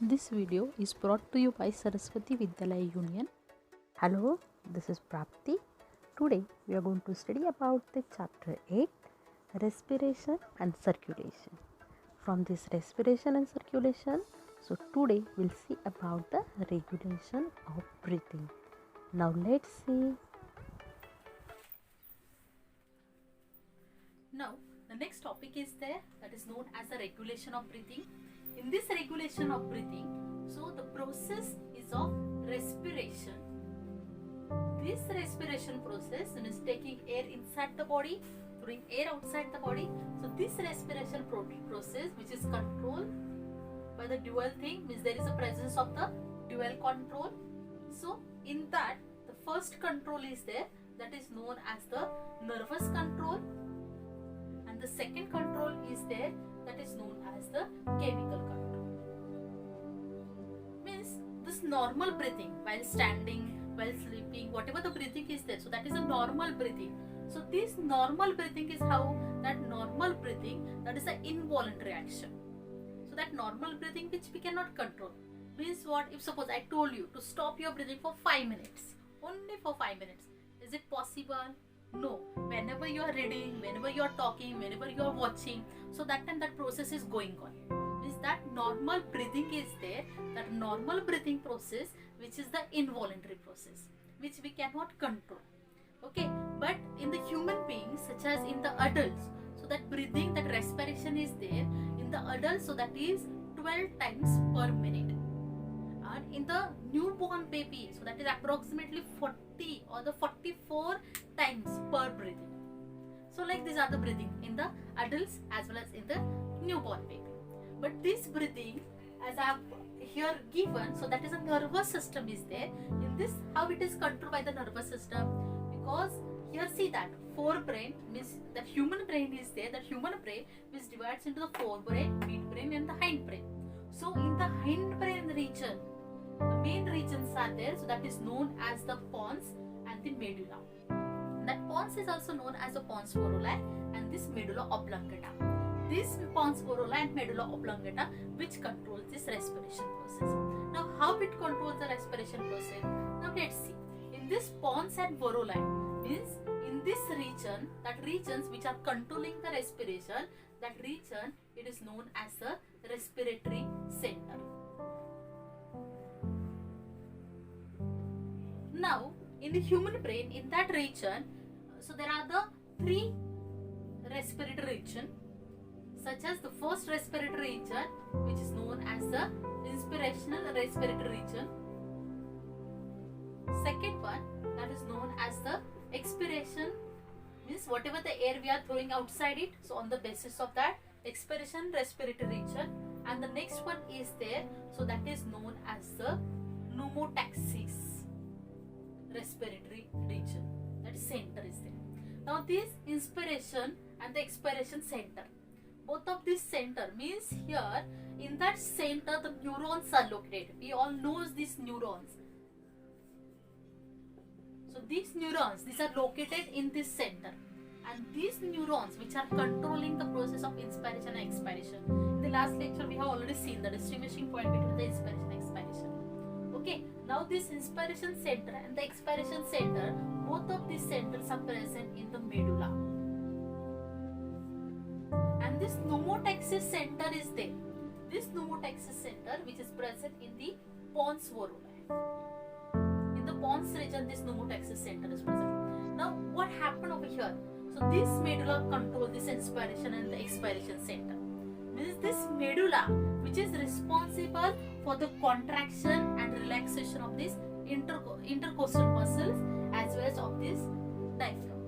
This video is brought to you by Saraswati Vidyalaya Union. Hello, this is Prapti. Today we are going to study about the chapter 8, Respiration and Circulation. From this respiration and circulation, so today we'll see about the regulation of breathing. Now let's see. Now, the next topic is there, that is known as the regulation of breathing. In this regulation of breathing, so the process is of respiration. This respiration process is taking air inside the body, throwing air outside the body. So this respiration process, which is controlled by the dual thing, means there is a presence of the dual control. So in that, the first control is there, that is known as the nervous control. The second control is there, that is known as the chemical control. Means this normal breathing while standing, while sleeping, whatever the breathing is there, so that is a normal breathing. So this normal breathing is how that normal breathing, that is an involuntary action. So that normal breathing which we cannot control. Means what? If suppose I told you to stop your breathing for 5 minutes, only for 5 minutes, is it possible? No. Whenever you are reading, whenever you are talking, whenever you are watching, so that time that process is going on. Means that normal breathing is there, that normal breathing process, which is the involuntary process, which we cannot control. Okay, but in the human beings, such as in the adults, so that breathing, that respiration is there in the adults, so that is 12 times per minute. And in the newborn baby, so that is approximately 40 or the 44 times per breathing. So like these are the breathing in the adults as well as in the newborn baby. But this breathing, as I have here given, so that is a nervous system is there. In this, how it is controlled by the nervous system? Because here see that forebrain, means that human brain is there. That human brain is divides into the forebrain, midbrain and the hindbrain. So in the hindbrain region, the main regions are there, so that is known as the pons and the medulla. That pons is also known as the pons moruli and this medulla oblongata. This pons moruli and medulla oblongata which controls this respiration process. Now how it controls the respiration process? Now let's see. In this pons and moruli, means in this region, that regions which are controlling the respiration, that region it is known as the respiratory center. Now, in the human brain, in that region, so there are the 3 respiratory regions, such as the first respiratory region, which is known as the inspirational respiratory region. Second one, that is known as the expiration, means whatever the air we are throwing outside it, so on the basis of that, expiration respiratory region. And the next one is there, so that is known as the pneumotaxis respiratory region, that center is there. Now this inspiration and the expiration center, both of this center, means here in that center the neurons are located. We all know these neurons. So these neurons, these are located in this center, and these neurons which are controlling the process of inspiration and expiration. In the last lecture we have already seen the distinguishing point between the inspiration and expiration. Okay, now this inspiration center and the expiration center, both of these centers are present in the medulla. And this pneumotaxis center is there. This pneumotaxis center which is present in the pons moruli. In the pons region, this pneumotaxis center is present. Now what happened over here? So this medulla controls this inspiration and the expiration center. Means this medulla which is responsible for the contraction and relaxation of these intercostal muscles as well as of this diaphragm.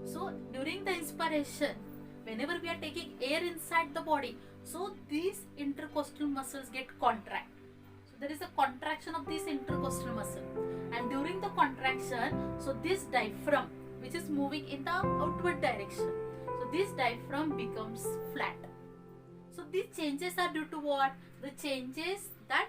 So during the inspiration, whenever we are taking air inside the body, so these intercostal muscles get contract. So there is a contraction of this intercostal muscle, and during the contraction, so this diaphragm which is moving in the outward direction, so this diaphragm becomes flat. So these changes are due to what? The changes are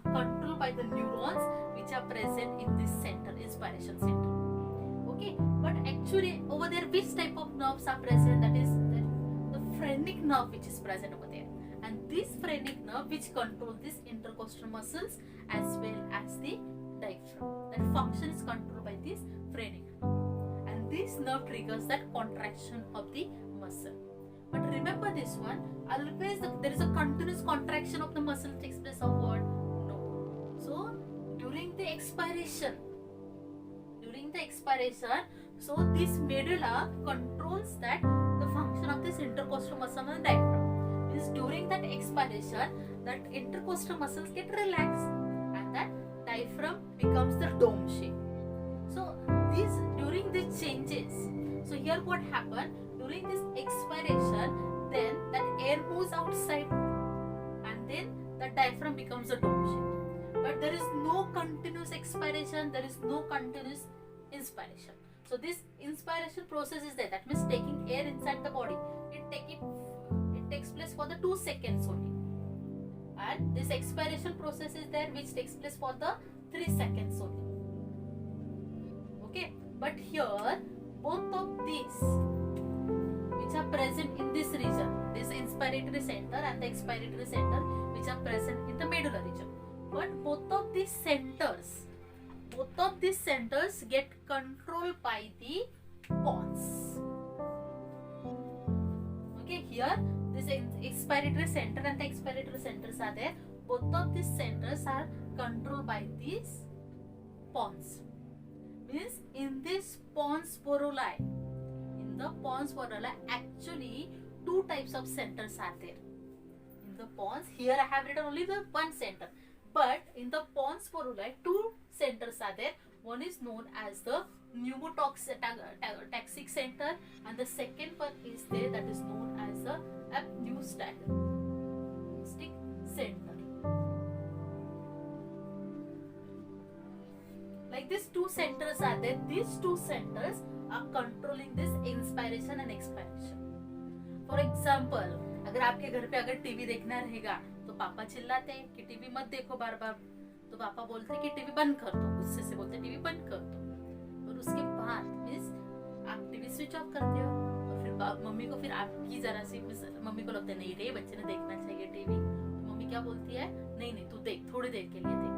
controlled by the neurons which are present in this center, inspiration center. Okay, but actually over there which type of nerves are present? That is the phrenic nerve which is present over there, and this phrenic nerve which controls these intercostal muscles as well as the diaphragm. That function is controlled by this phrenic nerve, and this nerve triggers that contraction of the muscle. But remember this one, always there is a continuous contraction of the muscle takes place of what? No. So during the expiration, so this medulla controls that the function of this intercostal muscle and diaphragm. Means during that expiration, that intercostal muscles get relaxed and that diaphragm becomes the dome shape. So these during the changes, so here what happened during this expiration, then that air moves outside and then the diaphragm becomes a dome shape. But there is no continuous expiration, there is no continuous inspiration. So this inspiration process is there, that means taking air inside the body. It takes place for the 2 seconds only, and this expiration process is there which takes place for the 3 seconds only. Okay, but here both of these which are present in this region, this inspiratory center and the expiratory center, which are present in the medulla region, but both of these centers get controlled by the pons. Okay, here this expiratory center and the expiratory centers are there. Both of these centers are controlled by these pons. Means in this pons sporuli, actually 2 types of centers are there. In the pons, here I have written only the one center, but in the pons sporuli 2 centers are there. One is known as the pneumotaxic center, and the second one is there, that is known as the apneustic center. Like these 2 centers are there. These 2 centers are controlling this inspiration and expiration. For example, अगर आपके घर पे अगर TV देखना रहेगा तो पापा चिल्लाते हैं कि टीवी मत देखो बार बार, तो पापा बोलते हैं कि टीवी बंद कर दो, गुस्से से बोलते हैं टीवी बंद कर दो। और उसके बाद मीन्स आप टीवी स्विच ऑफ करते हो, और फिर मम्मी को फिर आपकी जरा सी मम्मी को लगता है नहीं रे बच्चे ने देखना चाहिए टीवी, तो मम्मी क्या बोलती है, नहीं नहीं तू देख, थोड़ी देर के लिए देख।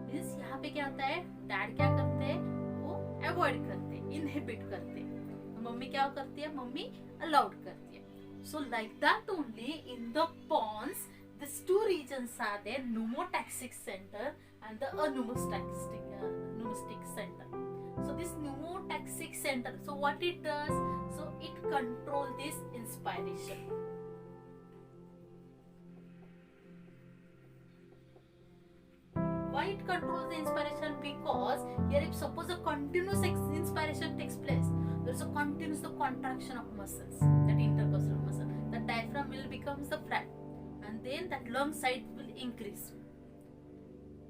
मीन्स यहाँ पे क्या होता है, डैड क्या करते हैं, वो अवॉइड करते हैं, इनहिबिट करते हैं, तो मम्मी क्या करती है, मम्मी अलाउड करती है। So like that only in the pons, these 2 regions are there, pneumotaxic center and the pneumistic center. So this pneumotaxic center, so what it does, so it controls this inspiration. Why it controls the inspiration? Because here if suppose a continuous inspiration takes place, there is a continuous contraction of muscles, that intercostal muscle, the diaphragm will become the flat, and then that lung size will increase.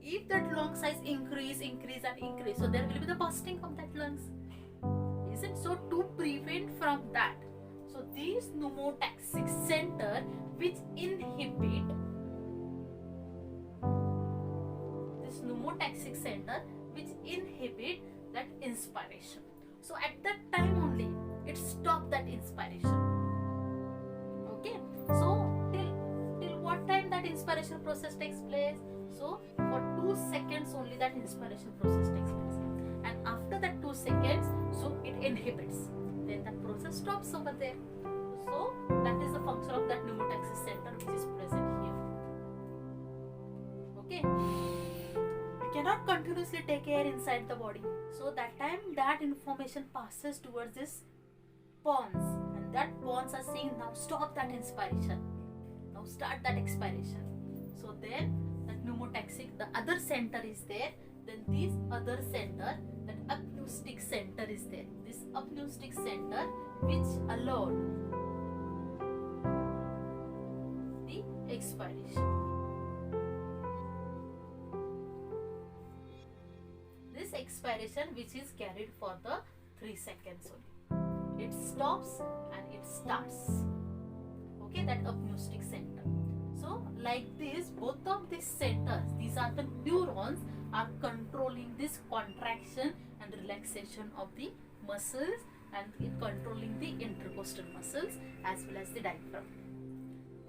If that lung size increase, so there will be the bursting of that lungs, isn't? So to prevent from that, so these pneumotaxic center which inhibit that inspiration. So at that time only it stopped that inspiration. Okay, so till what time that inspiration process takes place? So for 2 seconds only that inspiration process takes place, and after that 2 seconds, so it inhibits, then that process stops over there. So that is the function of that pneumotaxic center which is present here. Okay, we cannot continuously take air inside the body, so that time that information passes towards this pons, and that pons are saying now stop that inspiration, now start that expiration. So then that pneumotaxic, the other center is there, then this other center, that apneustic center is there, this apneustic center which allowed the expiration. This expiration which is carried for the 3 seconds only. It stops and it starts. Okay, that apneustic center. So like this, both of these centers, these are the neurons, are controlling this contraction and relaxation of the muscles, and controlling the intercostal muscles as well as the diaphragm.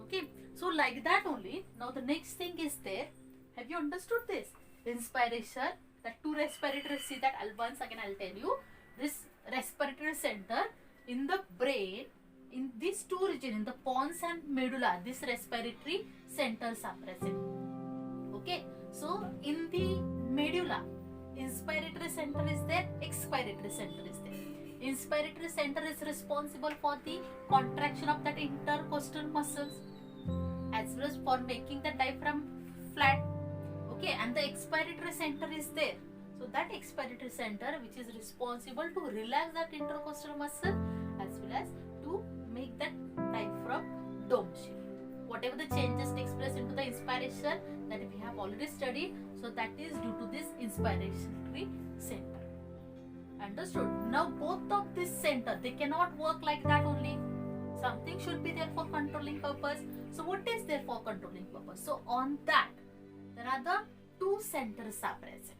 Okay, So like that only. Now the next thing is there. Have you understood this? Inspiration, the two respiratory, see that once again I'll tell you. This respiratory center in the brain, in these two regions, in the pons and medulla, these respiratory centers are present. Okay, so in the medulla, inspiratory center is there, expiratory center is there. Inspiratory center is responsible for the contraction of that intercostal muscles as well as for making the diaphragm flat. Okay, and the expiratory center is there. So that expiratory center which is responsible to relax that intercostal muscle as well as to make that diaphragm dome shape. Whatever the changes takes place into the inspiration that we have already studied, so that is due to this inspiratory center. Understood? Now both of this center, they cannot work like that only. Something should be there for controlling purpose. So what is there for controlling purpose? So on that, there are the two centers are present.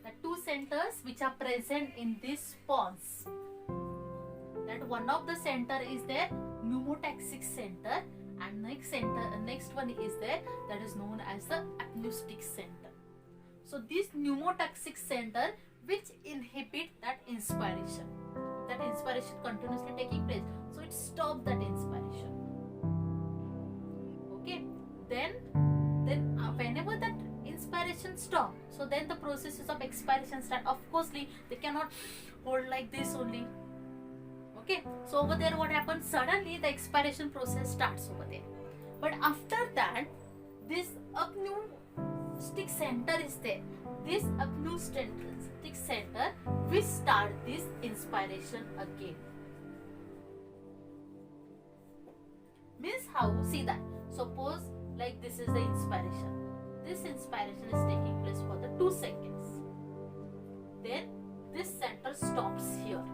The two centers which are present in this pons. That one of the center is there, pneumotaxic center, and next one is there, that is known as the apneustic center. So this pneumotaxic center which inhibit that inspiration continuously taking place, so it stops that inspiration. Okay, then whenever that inspiration stop, so then the processes of expiration start. Of course they cannot hold like this only. Okay, so over there what happens, suddenly the expiration process starts over there, but after that this apneustic center is there. This apneustic center will start this inspiration again. Means how? See that. Suppose like this is the inspiration. This inspiration is taking place for the 2 seconds. Then this center stops here.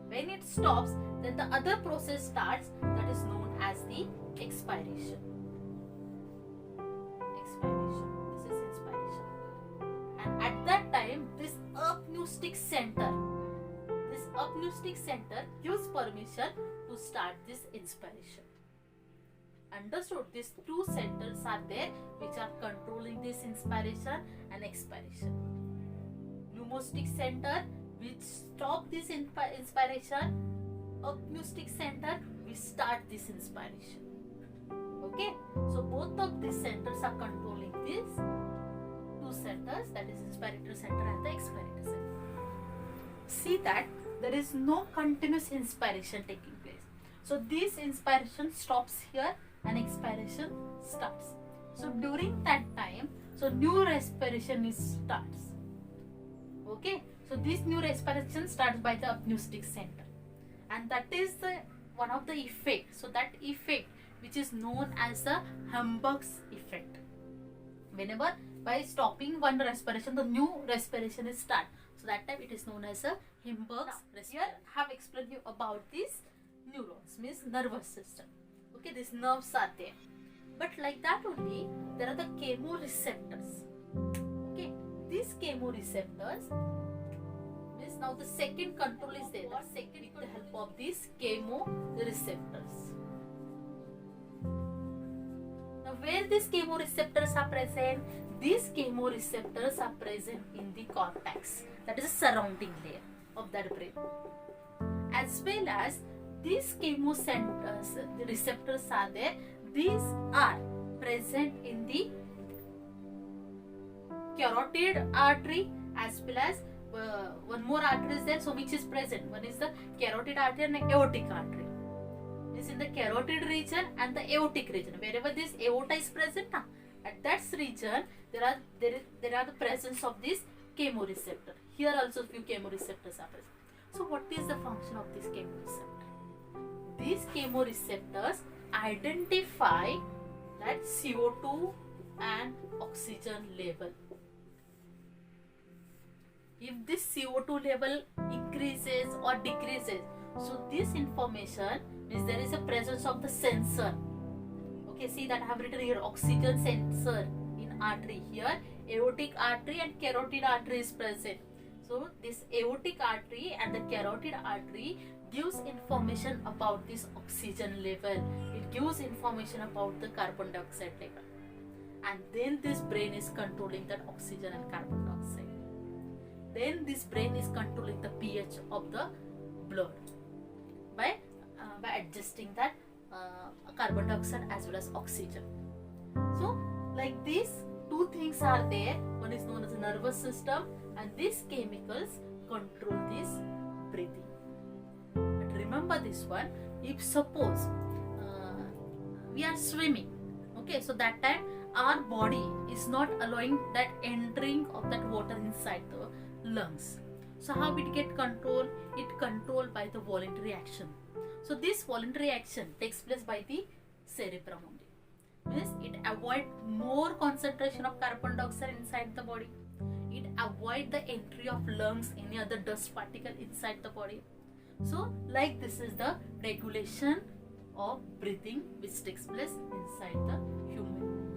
When it stops, then the other process starts, that is known as the expiration. This is inspiration. And at that time, this apneustic center gives permission to start this inspiration. Understood? These two centers are there which are controlling this inspiration and expiration. Pneumotaxic center which stop this inspiration, apneustic center will start this inspiration. Okay, so both of these centers are controlling these two centers, that is inspiratory center and the expiratory center. See that there is no continuous inspiration taking place. So this inspiration stops here and expiration starts. So during that time, so new respiration starts. Okay, so this new respiration starts by the apneustic center, and that is one of the effect. So that effect which is known as the Hamburg's effect. Whenever by stopping one respiration, the new respiration is start. So that time it is known as a Hamburg's respiration. Here I have explained you about these neurons, means nervous system. Okay, these nerves are there. But like that only, there are the chemoreceptors. Okay, these chemoreceptors means now the second control is there. The second with the help of these chemoreceptors. Now where these chemoreceptors are present? These chemoreceptors are present in the cortex, that is the surrounding layer of that brain. As well as these chemoreceptors, the receptors are there. These are present in the carotid artery as well as one more artery is there. So which is present? One is the carotid artery and the aortic artery. This in the carotid region and the aortic region. Wherever this aorta is present, at that region there are the presence of this chemoreceptor. Here also few chemoreceptors are present. So what is the function of this chemoreceptor? These chemoreceptors identify that CO2 and oxygen level. If this CO2 level increases or decreases, so this information means there is a presence of the sensor. Okay, see that I have written here oxygen sensor in artery. Here aortic artery and carotid artery is present. So this aortic artery and the carotid artery gives information about this oxygen level, it gives information about the carbon dioxide level, and then this brain is controlling that oxygen and carbon dioxide. Then this brain is controlling the pH of the blood by adjusting that carbon dioxide as well as oxygen. So like these two things are there. One is known as the nervous system, and these chemicals control this breathing. But remember this one, if suppose we are swimming, okay, so that time our body is not allowing that entering of that water inside the lungs. So how it get controlled? It controlled by the voluntary action. So this voluntary action takes place by the cerebrum only. Means it avoid more concentration of carbon dioxide inside the body. It avoid the entry of lungs, any other dust particle inside the body. So like this is the regulation of breathing which takes place inside the human.